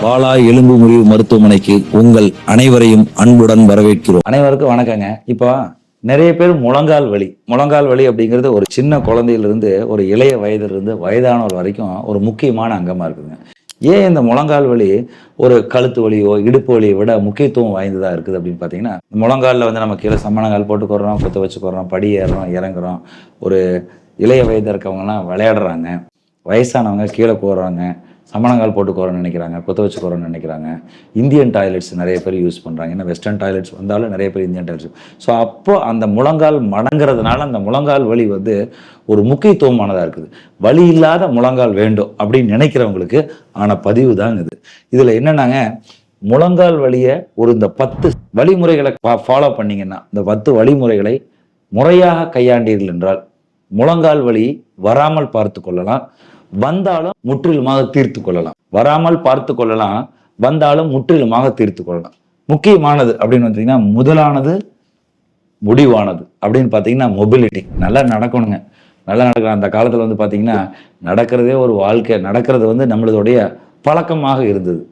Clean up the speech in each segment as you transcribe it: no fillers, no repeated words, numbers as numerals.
பாலா எலும்பு முறிவு மருத்துவமனைக்கு உங்கள் அனைவரையும் அன்புடன் வரவேற்கிறோம். அனைவருக்கும் வணக்கங்க. இப்போ நிறைய பேர் முழங்கால் வலி அப்படிங்கிறது ஒரு சின்ன குழந்தையிலிருந்து ஒரு இளைய வயதிலிருந்து வயதானவர் வரைக்கும் ஒரு முக்கியமான அங்கமா இருக்குதுங்க. ஏன் இந்த முழங்கால் வலி ஒரு கழுத்து வலியோ இடுப்பு வலியை விட முக்கியத்துவம் வாய்ந்ததா இருக்குது அப்படின்னு பார்த்தீங்கன்னா, முழங்காலில் வந்து நம்ம கீழே சம்மணங்கால் போட்டுக்கிறோம், குத்த வச்சுக்கிறோம், படி ஏறுறோம், இறங்குறோம். ஒரு இளைய வயதில் இருக்கவங்கலாம் விளையாடுறாங்க, வயசானவங்க கீழே போடுறாங்க, சமணங்கால் போட்டு கோரன்னு நினைக்கிறாங்க, கொத்த வச்சு கோரன்னு நினைக்கிறாங்க. இந்தியன் டாய்லெட்ஸ் நிறைய பேர் யூஸ் பண்ணுறாங்க. ஏன்னா வெஸ்டர்ன் டாய்லெட்ஸ் வந்தாலும் நிறைய பேர் இந்தியன் டாய்லெட்ஸ். ஸோ அப்போ அந்த முழங்கால் மடங்கிறதுனால அந்த முழங்கால் வலி வந்து ஒரு முக்கியத்துவமானதாக இருக்குது. வலி இல்லாத முழங்கால் வேண்டும் அப்படின்னு நினைக்கிறவங்களுக்கு ஆன பதிவு தாங்க இது. இதில் என்னன்னாங்க, முழங்கால் வலியை இந்த 10 வழிமுறைகளை ஃபாலோ பண்ணிங்கன்னா, இந்த 10 வழிமுறைகளை முறையாக கையாண்டீர்கள் என்றால் முழங்கால் வலி வராமல் பார்த்து கொள்ளலாம், வந்தாலும் முற்றிலுமாக தீர்த்து கொள்ளலாம். வராமல் பார்த்து கொள்ளலாம், வந்தாலும் முற்றிலுமாக தீர்த்து கொள்ளலாம். முக்கியமானது அப்படின்னு பார்த்தீங்கன்னா, முதலானது முடிவானது அப்படின்னு பார்த்தீங்கன்னா மொபிலிட்டி. நல்லா நடக்கணுங்க, நல்லா நடக்கணும். அந்த காலத்தில் வந்து பார்த்தீங்கன்னா நடக்கிறதே ஒரு வாழ்க்கை, நடக்கிறது வந்து நம்மளுடைய பழக்கமாக இருந்தது,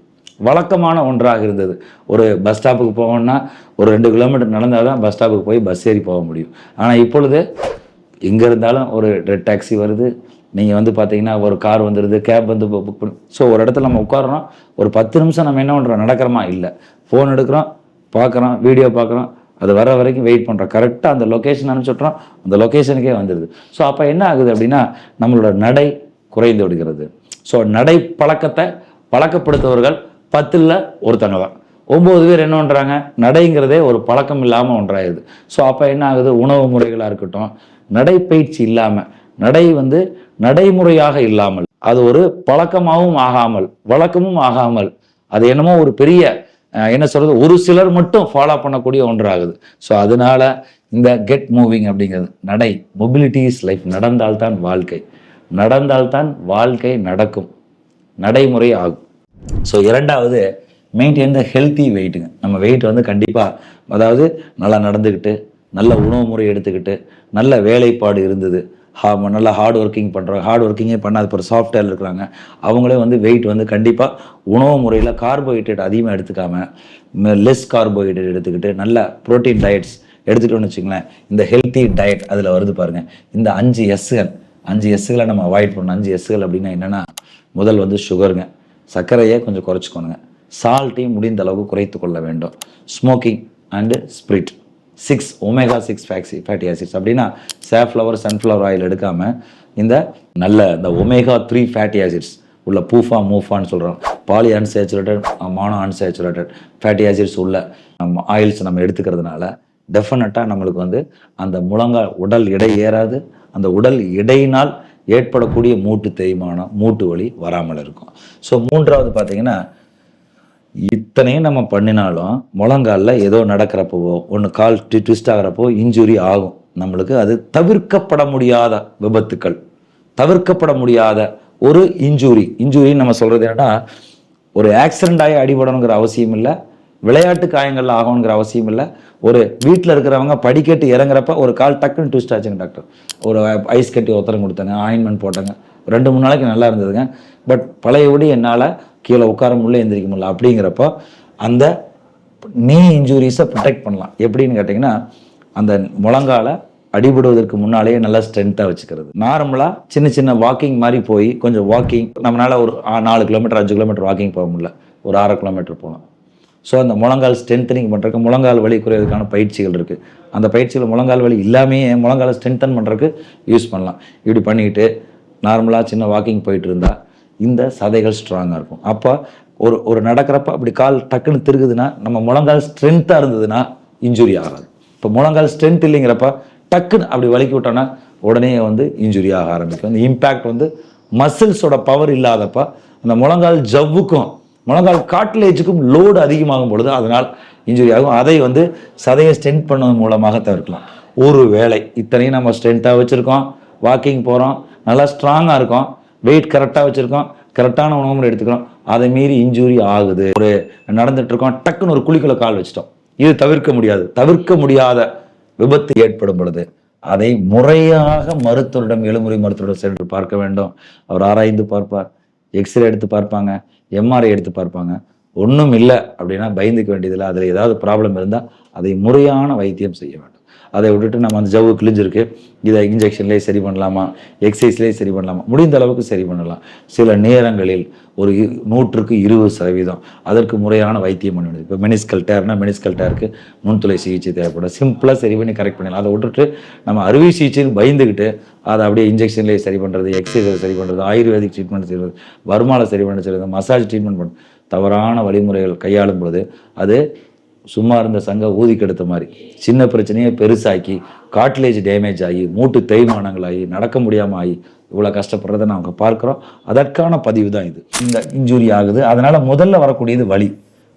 வழக்கமான ஒன்றாக இருந்தது. ஒரு பஸ் ஸ்டாப்புக்கு போகணும்னா ஒரு 2 கிலோமீட்டர் நடந்தால் தான் பஸ் ஸ்டாப்புக்கு போய் பஸ் ஏறி போக முடியும். ஆனால் இப்பொழுது எங்கே இருந்தாலும் ஒரு ரெட் டாக்ஸி வருது, நீங்கள் வந்து பார்த்தீங்கன்னா ஒரு கார் வந்துடுது, கேப் வந்து புக் பண்ணி. ஸோ ஒரு இடத்துல நம்ம உட்காரோன்னா ஒரு 10 நிமிஷம் நம்ம என்ன பண்ணுறோம், நடக்கிறோமா இல்லை, ஃபோன் எடுக்கிறோம், பார்க்குறோம், வீடியோ பார்க்குறோம், அது வர வரைக்கும் வெயிட் பண்ணுறோம். கரெக்டாக அந்த லொக்கேஷன் அனுப்பிச்சுட்றோம், அந்த லொக்கேஷனுக்கே வந்துடுது. ஸோ அப்போ என்ன ஆகுது அப்படின்னா, நம்மளோட நடை குறைந்து விடுகிறது. ஸோ நடை பழக்கத்தை பழக்கப்படுத்துவர்கள் 10ல் ஒருத்தங்க தான். 9 பேர் என்ன பண்ணுறாங்க, நடைங்கிறதே ஒரு பழக்கம் இல்லாமல் ஒன்றாயிருது. ஸோ அப்போ என்ன ஆகுது, உணவு முறைகளாக இருக்கட்டும், நடைப்பயிற்சி இல்லாமல், நடை வந்து நடைமுறையாக இல்லாமல், அது ஒரு பழக்கமாகவும் ஆகாமல் வழக்கமும் ஆகாமல், அது என்னமோ ஒரு பெரிய என்ன சொல்றது, ஒரு சிலர் மட்டும் ஃபாலோ பண்ணக்கூடிய ஒன்றாகுது. ஸோ அதனால இந்த கெட் மூவிங் அப்படிங்கிறது, நடை, மொபிலிட்டி இஸ் லைஃப். நடந்தால்தான் வாழ்க்கை, நடந்தால்தான் வாழ்க்கை நடக்கும், நடைமுறை ஆகும். ஸோ இரண்டாவது, மெயின்டைன் த ஹெல்த்தி வெயிட்டுங்க. நம்ம வெயிட் வந்து கண்டிப்பாக, அதாவது நல்லா நடந்துக்கிட்டு, நல்ல உணவு முறை எடுத்துக்கிட்டு, நல்ல வேலைப்பாடு இருந்தது, நல்லா ஹார்ட் ஒர்க்கிங் பண்ணுறோம், ஹார்ட் ஒர்க்கிங்கே பண்ணாது இப்போ சாஃப்ட்வேர் இருக்கிறாங்க, அவங்களே வந்து வெயிட் வந்து கண்டிப்பாக உணவு முறையில் கார்போஹைட்ரேட் அதிகமாக எடுத்துக்காமல் லெஸ் கார்போஹைட்ரேட் எடுத்துக்கிட்டு நல்ல ப்ரோட்டீன் டயட்ஸ் எடுத்துக்கிட்டோன்னு வச்சுங்களேன். இந்த ஹெல்த்தி டயட் அதில் வருது பாருங்கள். இந்த 5 எஸ்களை நம்ம அவாய்ட் பண்ணணும். 5 எஸ்கள் அப்படின்னா என்னென்னா, முதல் வந்து சுகருங்க, சர்க்கரையை கொஞ்சம் குறைச்சிக்கணுங்க, சால்ட்டையும் முடிந்த அளவுக்கு குறைத்து கொள்ள வேண்டும், smoking and spirit, 6 omega-6 fatty acids அப்படின்னா சாஃப்ளவர் சன்ஃப்ளவர் ஆயில் எடுக்காமல் இந்த omega-3 ஃபேட்டி ஆசிட்ஸ் உள்ள மூஃபான்னு சொல்கிறோம், poly unsaturated mono unsaturated fatty acids உள்ள ஆயில்ஸ் நம்ம எடுத்துக்கிறதுனால டெஃபினட்டாக நம்மளுக்கு வந்து அந்த முழங்கால் உடல் எடை ஏறாது, அந்த உடல் எடையினால் ஏற்படக்கூடிய மூட்டு தேய்மானம், மூட்டு வலி வராமல் இருக்கும். ஸோ மூன்றாவது பார்த்தீங்கன்னா, இத்தனையும் நம்ம பண்ணினாலும் முழங்காலில் ஏதோ நடக்கிறப்போ, ஒன்று கால் ட்விஸ்ட் ஆகிறப்போ இன்ஜுரி ஆகும் நம்மளுக்கு. அது தவிர்க்கப்பட முடியாத விபத்துக்கள், தவிர்க்கப்பட முடியாத ஒரு இன்ஜுரின்னு நம்ம சொல்கிறது என்னன்னா, ஒரு ஆக்சிடென்ட் ஆகி அடிபடணுங்கிற அவசியம் இல்லை, விளையாட்டு காயங்கள் ஆகணுங்கிற அவசியம் இல்லை. ஒரு வீட்டில் இருக்கிறவங்க படிக்கட்டு இறங்குறப்ப ஒரு கால் டக்குன்னு ட்விஸ்ட் ஆச்சுங்க டாக்டர், ஒரு ஐஸ் கட்டி ஒத்தரம் கொடுத்தாங்க, ஆயின்மெண்ட் போட்டாங்க, 2-3 நாளைக்கு நல்லா இருந்ததுங்க, பட் பழையபடி என்னால் கீழே உட்கார முடியல, எந்திரிக்க முடியல அப்படிங்கிறப்போ அந்த நீ இன்ஜுரிஸை ப்ரொடெக்ட் பண்ணலாம். எப்படின்னு கேட்டிங்கன்னா, அந்த முழங்கால அடிபடுவதற்கு முன்னாலேயே நல்லா ஸ்ட்ரென்த்தாக வச்சுக்கிறது. நார்மலாக சின்ன சின்ன வாக்கிங் மாதிரி போய் கொஞ்சம் வாக்கிங், நம்மளால் ஒரு 4 கிலோமீட்டர் 5 கிலோமீட்டர் வாக்கிங் போக முடியல, ஒரு 6 கிலோமீட்டர் போகலாம். ஸோ அந்த முழங்கால் ஸ்ட்ரென்த்தனிங் பண்ணுறதுக்கு முழங்கால் வலி குறையிறதுக்கான பயிற்சிகள் இருக்குது. அந்த பயிற்சிகள் முழங்கால் வலி இல்லாமையே முழங்காலை ஸ்ட்ரென்தன் பண்ணுறதுக்கு யூஸ் பண்ணலாம். இப்படி பண்ணிக்கிட்டு நார்மலாக சின்ன வாக்கிங் போயிட்டு இருந்தால் இந்த சதைகள் ஸ்ட்ராங்காக இருக்கும். அப்போ ஒரு நடக்கிறப்ப அப்படி கால் டக்குன்னு திருகுதுன்னா, நம்ம முழங்கால் ஸ்ட்ரென்த்தாக இருந்ததுன்னா இன்ஜுரி ஆகாது. இப்போ முழங்கால் ஸ்ட்ரென்த் இல்லைங்கிறப்ப டக்குன்னு அப்படி வலிக்கி விட்டோன்னா உடனே வந்து இன்ஜுரி ஆக ஆரம்பிக்கும். அந்த இம்பேக்ட் வந்து மசில்ஸோட பவர் இல்லாதப்ப அந்த முழங்கால் ஜவ்வுக்கும் முழங்கால் காட்லேஜுக்கும் லோடு அதிகமாகும் பொழுது அதனால் இன்ஜுரி ஆகும். அதை வந்து சதையை ஸ்ட்ரென்த் பண்ணுவதன் மூலமாக தவிர்க்கலாம். ஒரு வேளை இத்தனையும் நம்ம ஸ்ட்ரென்த்தாக வச்சுருக்கோம், வாக்கிங் போகிறோம், நல்லா ஸ்ட்ராங்காக இருக்கும், வெயிட் கரெக்டாக வச்சுருக்கோம், கரெக்டான உணவு முறை எடுத்துக்கிறோம், அதை மீறி இன்ஜுரி ஆகுது, ஒரு நடந்துட்டு இருக்கோம், டக்குன்னு ஒரு குழிக்குள்ள கால் வச்சிட்டோம், இது தவிர்க்க முடியாத விபத்து ஏற்படும் பொழுது அதை முறையாக மருத்துவரிடம், எலும்புறை மருத்துவரிடம் சென்று பார்க்க வேண்டும். அவர் ஆராய்ந்து பார்ப்பார். எக்ஸ்ரே எடுத்து பார்ப்பாங்க, எம்ஆர்ஐ எடுத்து பார்ப்பாங்க. ஒன்றும் இல்லை அப்படின்னா பயந்துக்க வேண்டியதில்லை. அதில் ஏதாவது ப்ராப்ளம் இருந்தால் அதை முறையான வைத்தியம் செய்ய வேண்டும். அதை விட்டுட்டு நம்ம அந்த ஜவ்வு கிழிஞ்சிருக்கு, இதை இன்ஜெக்ஷன்லேயே சரி பண்ணலாமா, எக்ஸசைஸ்லேயே சரி பண்ணலாமா, முடிந்த அளவுக்கு சரி பண்ணலாம். சில நேரங்களில் ஒரு 100க்கு 20% அதற்கு முறையான வைத்தியம் பண்ண வேண்டியது. இப்போ மெனிஸ்கல் டேர்னா மெனிஸ்கல் டேருக்கு நுண்துளை சிகிச்சை தேவைப்படும். சிம்பிளாக சரி பண்ணி கரெக்ட் பண்ணிடலாம். அதை விட்டுட்டு நம்ம அறுவை சிகிச்சைன்னு பயந்துக்கிட்டு அதை அப்படியே இன்ஜெக்ஷன்லேயே சரி பண்ணுறது, எக்ஸசைஸை சரி பண்ணுறது, ஆயுர்வேதிக் ட்ரீட்மெண்ட் செய்வது, வருமாலை சரி பண்ண செய்வது, மசாஜ் ட்ரீட்மெண்ட் பண்ணுறது, தவறான வழிமுறைகள் கையாளும் பொழுது அது சும்மா இருந்த சங்க ஊதி கெடுத்த மாதிரி சின்ன பிரச்சனையை பெருசாக்கி காட்லேஜ் டேமேஜ் ஆகி மூட்டு தேய்மானங்களாகி நடக்க முடியாமல் ஆகி இவ்வளோ கஷ்டப்படுறதை நாங்கள் பார்க்குறோம். அதற்கான பதிவு தான் இது. இந்த இன்ஜுரி ஆகுது, அதனால் முதல்ல வரக்கூடியது வலி.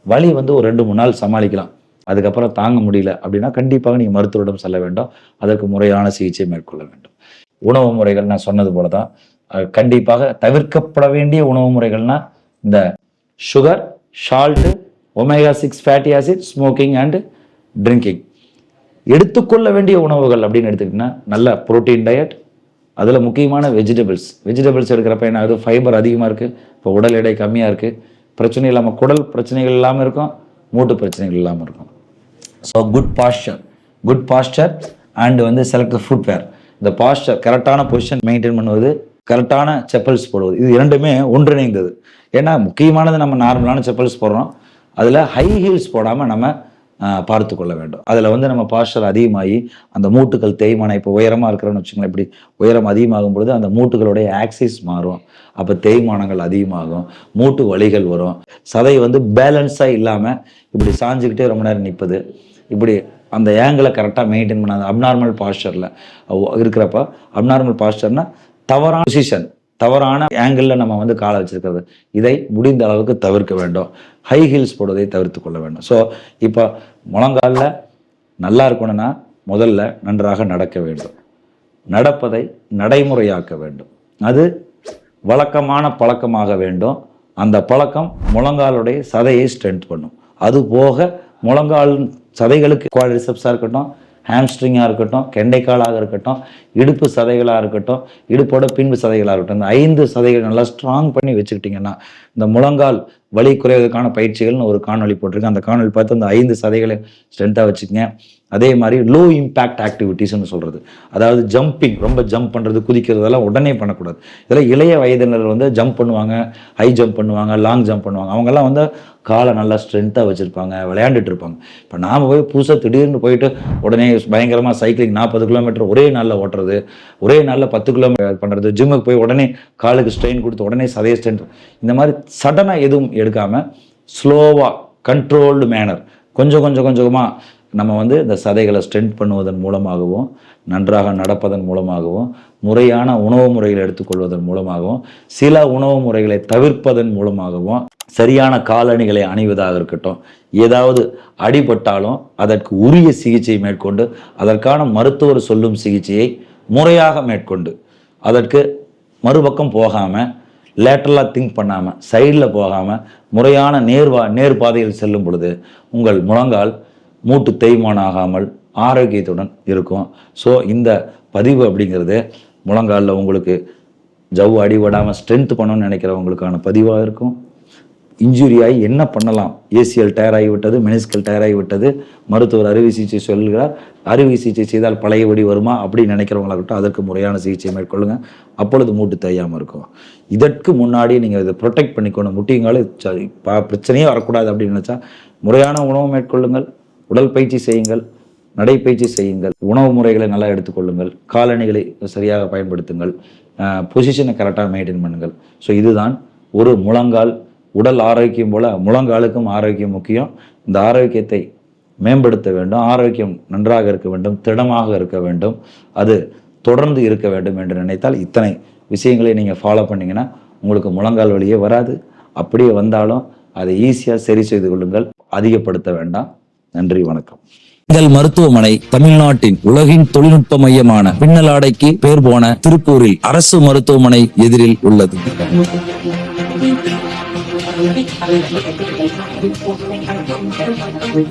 வலி வந்து ஒரு 2-3 நாள் சமாளிக்கலாம். அதுக்கப்புறம் தாங்க முடியல அப்படின்னா கண்டிப்பாக நீங்கள் மருத்துவரிடம் செல்ல வேண்டும். அதற்கு முறையான சிகிச்சை மேற்கொள்ள வேண்டும். உணவு முறைகள் நான் சொன்னது போல தான் கண்டிப்பாக தவிர்க்கப்பட வேண்டிய உணவு முறைகள்னா இந்த sugar, salt, omega-6 fatty acid, smoking and drinking. எடுத்துக்கொள்ள வேண்டிய உணவுகள் அப்படின்னு எடுத்துக்கிட்டிங்கன்னா நல்ல ப்ரோட்டீன் டயட், அதில் முக்கியமான வெஜிடபிள்ஸ் எடுக்கிறப்ப என்ன ஆகுது, ஃபைபர் அதிகமாக இருக்குது. இப்போ உடல் எடை கம்மியாக இருக்குது, பிரச்சனை இல்லாமல் குடல் பிரச்சனைகள் இல்லாமல் இருக்கும், மூட்டு பிரச்சனைகள் இல்லாமல் இருக்கும். ஸோ குட் பாஸ்டர் அண்ட் வந்து செலக்ட் ஃபுட்வேர். இந்த பாஸ்டர் கரெக்டான பொசிஷன் மெயின்டைன் பண்ணுவது, கரெக்டான செப்பல்ஸ் போடுவது, இது இரண்டுமே ஒன்றிணைந்தது. ஏன்னா முக்கியமானது நம்ம நார்மலான செப்பல்ஸ் போடுறோம், அதில் ஹை ஹீல்ஸ் போடாமல் நம்ம பார்த்து கொள்ள வேண்டும். அதில் வந்து நம்ம பாஸ்டர் அதிகமாகி அந்த மூட்டுகள் தேய்மானம், இப்போ உயரமாக இருக்கிறோன்னு வச்சுக்கோங்களேன், இப்படி உயரம் அதிகமாகும் பொழுது அந்த மூட்டுகளுடைய ஆக்சிஸ் மாறும், அப்போ தேய்மானங்கள் அதிகமாகும், மூட்டு வலிகள் வரும். சதை வந்து பேலன்ஸாக இல்லாமல் இப்படி சாஞ்சிக்கிட்டே ரொம்ப நேரம் நிற்பது, இப்படி அந்த ஏங்கிளை கரெக்டாக மெயின்டைன் பண்ணாது. அப்நார்மல் பாஸ்டரில் இருக்கிறப்ப, அப்நார்மல் பாஸ்டர்னா தவறான பொசிஷன், தவறான ஆங்கிளில் நம்ம வந்து காலை வச்சிருக்கிறது, இதை முடிந்த அளவுக்கு தவிர்க்க வேண்டும். ஹை ஹீல்ஸ் போடுவதை தவிர்த்து கொள்ள வேண்டும். ஸோ இப்போ முழங்காலில் நல்லா இருக்கணும்னா முதல்ல நன்றாக நடக்க வேண்டும். நடப்பதை நடைமுறையாக்க வேண்டும். அது வழக்கமான பழக்கமாக வேண்டும். அந்த பழக்கம் முழங்காலுடைய சதையை ஸ்ட்ரென்த் பண்ணும். அது போக முழங்கால் சதைகளுக்கு குவாட்ரிசெப்ஸாக இருக்கட்டும், ஹாம்ஸ்ட்ரிங்காக இருக்கட்டும், கெண்டைக்காலாக இருக்கட்டும், இடுப்பு சதைகளாக இருக்கட்டும், இடுப்போட பின்பு சதைகளாக இருக்கட்டும், இந்த 5 சதைகள் நல்லா ஸ்ட்ராங் பண்ணி வச்சுக்கிட்டிங்கன்னா இந்த முழங்கால் வலி குறைவதற்கான பயிற்சிகள்னு ஒரு காணொலி போட்டிருக்கேன். அந்த காணொலி பார்த்து அந்த 5 சதைகளை ஸ்ட்ரென்த்தாக வச்சுக்கங்க. அதே மாதிரி லோ இம்பேக்ட் ஆக்டிவிட்டிஸ்ன்னு சொல்கிறது, அதாவது ஜம்பிங், ரொம்ப ஜம்ப் பண்ணுறது, குதிக்கிறதெல்லாம் உடனே பண்ணக்கூடாது. இதெல்லாம் இளைய வயதினர் வந்து ஜம்ப் பண்ணுவாங்க, ஹை ஜம்ப் பண்ணுவாங்க, லாங் ஜம்ப் பண்ணுவாங்க. அவங்கெல்லாம் வந்து காலை நல்லா ஸ்ட்ரென்த்தாக வச்சுருப்பாங்க, விளையாண்டுட்டு இருப்பாங்க. இப்போ நாம் போய் புதுசாக திடீர்னு போயிட்டு உடனே பயங்கரமாக சைக்கிளிங் 40 கிலோமீட்டர் ஒரே நாளில் ஓட்டுறது, ஒரே நாளில் 10 கிலோமீட்டர் பண்ணுறது, ஜிம்முக்கு போய் உடனே காலுக்கு ஸ்ட்ரெயின் கொடுத்து உடனே சதைய ஸ்ட்ரென்த், இந்த மாதிரி சடனாக எதுவும் எடுக்காமல் ஸ்லோவாக கண்ட்ரோல்டு மேனர் கொஞ்சம் கொஞ்சமாக நம்ம வந்து இந்த சதைகளை ஸ்ட்ரென்த் பண்ணுவதன் மூலமாகவும், நன்றாக நடப்பதன் மூலமாகவும், முறையான உணவு முறைகளை எடுத்துக்கொள்வதன் மூலமாகவும், சில உணவு முறைகளை தவிர்ப்பதன் மூலமாகவும், சரியான காலணிகளை அணிவதாக இருக்கட்டும், ஏதாவது அடிபட்டாலும் அதற்கு உரிய சிகிச்சை மேற்கொண்டு, அதற்கான மருத்துவர் சொல்லும் சிகிச்சையை முறையாக மேற்கொண்டு, அதற்கு மறுபக்கம் போகாமல், லேட்டரலாக திங்க் பண்ணாமல், சைடில் போகாமல், முறையான நேர்பாதையில் செல்லும் பொழுது உங்கள் முழங்கால் மூட்டு தேய்மானம் ஆகாமல் ஆரோக்கியத்துடன் இருக்கும். ஸோ இந்த பதிவு அப்படிங்கிறது முழங்காலில் உங்களுக்கு ஜவ்வு அடிபடாமல் ஸ்ட்ரென்த் பண்ணணும்னு நினைக்கிறவங்களுக்கான பதிவாக இருக்கும். இன்ஜுரி ஆகி என்ன பண்ணலாம், ஏசிஎல் டயர் ஆகிவிட்டது, மெனிஸ்கல் டயர் ஆகிவிட்டது, மருத்துவர் அறுவை சிகிச்சை சொல்கிறார், அறுவை சிகிச்சை செய்தால் பழையபடி வருமா அப்படின்னு நினைக்கிறவங்களாகட்டும், அதற்கு முறையான சிகிச்சை மேற்கொள்ளுங்க. அப்பொழுது மூட்டு தேயாமல் இருக்கும். இதற்கு முன்னாடி நீங்கள் இதை ப்ரொடெக்ட் பண்ணிக்கணும். முட்டிங்கால பிரச்சனையே வரக்கூடாது அப்படின்னு நினச்சா முறையான உணவு மேற்கொள்ளுங்கள், உடல் பயிற்சி செய்யுங்கள், நடைப்பயிற்சி செய்யுங்கள், உணவு முறைகளை நல்லா எடுத்துக்கொள்ளுங்கள், காலணிகளை சரியாக பயன்படுத்துங்கள், பொசிஷனை கரெக்டாக மெயின்டைன் பண்ணுங்கள். ஸோ இதுதான் ஒரு முழங்கால் உடல் ஆரோக்கியம் போல முழங்காலுக்கும் ஆரோக்கியம் முக்கியம். இந்த ஆரோக்கியத்தை மேம்படுத்த வேண்டும், ஆரோக்கியம் நன்றாக இருக்க வேண்டும், திடமாக இருக்க வேண்டும், அது தொடர்ந்து இருக்க வேண்டும் என்று நினைத்தால் இத்தனை விஷயங்களை நீங்கள் ஃபாலோ பண்ணிங்கன்னா உங்களுக்கு முழங்கால் வலியே வராது. அப்படியே வந்தாலும் அதை ஈஸியாக சரி செய்து கொள்ளுங்கள், அதிகப்படுத்த வேண்டாம். நன்றி, வணக்கம். எங்கள் மருத்துவமனை தமிழ்நாட்டின் உலகின் தொழில்நுட்ப மையமான பின்னலாடைக்கு பேர் போன திருப்பூரில் அரசு மருத்துவமனை எதிரில் உள்ளது.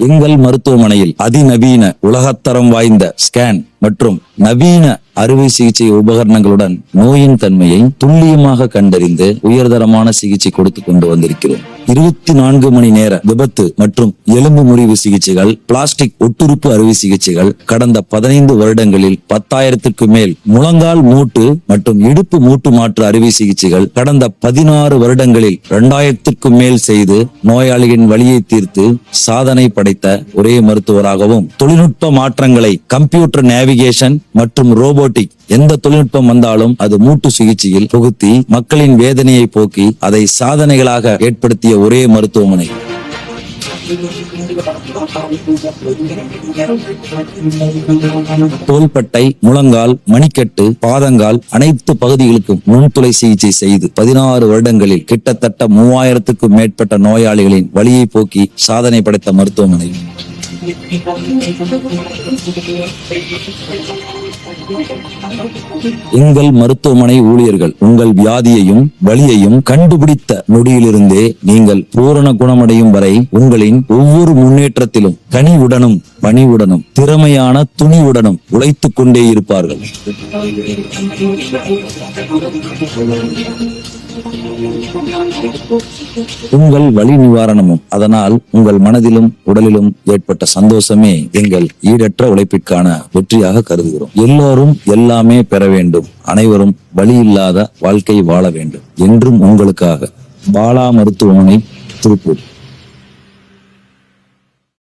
எங்கள் மருத்துவமனையில் அதிநவீன உலகத்தரம் வாய்ந்த ஸ்கேன் மற்றும் நவீன அறுவை சிகிச்சை உபகரணங்களுடன் நோயின் தன்மையை துல்லியமாக கண்டறிந்து உயர்தரமான சிகிச்சை கொடுத்து கொண்டு வந்திருக்கிறோம். 24 மணி நேர விபத்து மற்றும் எலும்பு முறிவு சிகிச்சைகள், பிளாஸ்டிக் ஒட்டுறுப்பு அறுவை சிகிச்சைகள், கடந்த 15 வருடங்களில் 10,000க்கு மேல் முழங்கால் மூட்டு மற்றும் இடுப்பு மூட்டு மாற்று அறுவை சிகிச்சைகள், கடந்த 16 வருடங்களில் 2000க்கும் மேல் செய்து நோயாளிகளின் வலியை தீர்த்து சாதனை படைத்த ஒரே மருத்துவராகவும், தொழில்நுட்ப மாற்றங்களை கம்ப்யூட்டர் நேவிகேஷன் மற்றும் ரோபோட்டிக் எந்த தொழில்நுட்பம் வந்தாலும் அது மூட்டு சிகிச்சையில் புகுத்தி மக்களின் வேதனையை போக்கி அதை சாதனைகளாக ஏற்படுத்திய ஒரே மருத்துவமனை. தோள்பட்டை, முழங்கால், மணிக்கட்டு, பாதங்கால் அனைத்து பகுதிகளுக்கும் நுண்துளை சிகிச்சை செய்து 16 வருடங்களில் கிட்டத்தட்ட 3000க்கும் மேற்பட்ட நோயாளிகளின் வலியை போக்கி சாதனை படைத்த மருத்துவமனை. எங்கள் மருத்துவமனை ஊழியர்கள் உங்கள் வியாதியையும் வலியையும் கண்டுபிடித்த நொடியிலிருந்தே நீங்கள் பூரண குணமடையும் வரை உங்களின் ஒவ்வொரு முன்னேற்றத்திலும் கனிவுடனும் பணிவுடனும் திறமையான துணிவுடனும் உழைத்துக் கொண்டே இருப்பார்கள். உங்கள் வலி நிவாரணமும் அதனால் உங்கள் மனதிலும் உடலிலும் ஏற்பட்ட சந்தோஷமே எங்கள் ஈடற்ற உழைப்பிற்கான வெற்றியாக கருதுகிறோம். எல்லோரும் எல்லாமே பெற வேண்டும், அனைவரும் வலி இல்லாத வாழ்க்கை வாழ வேண்டும். என்றும் உங்களுக்காக பாலா மருத்துவமனை, திருப்பூர்.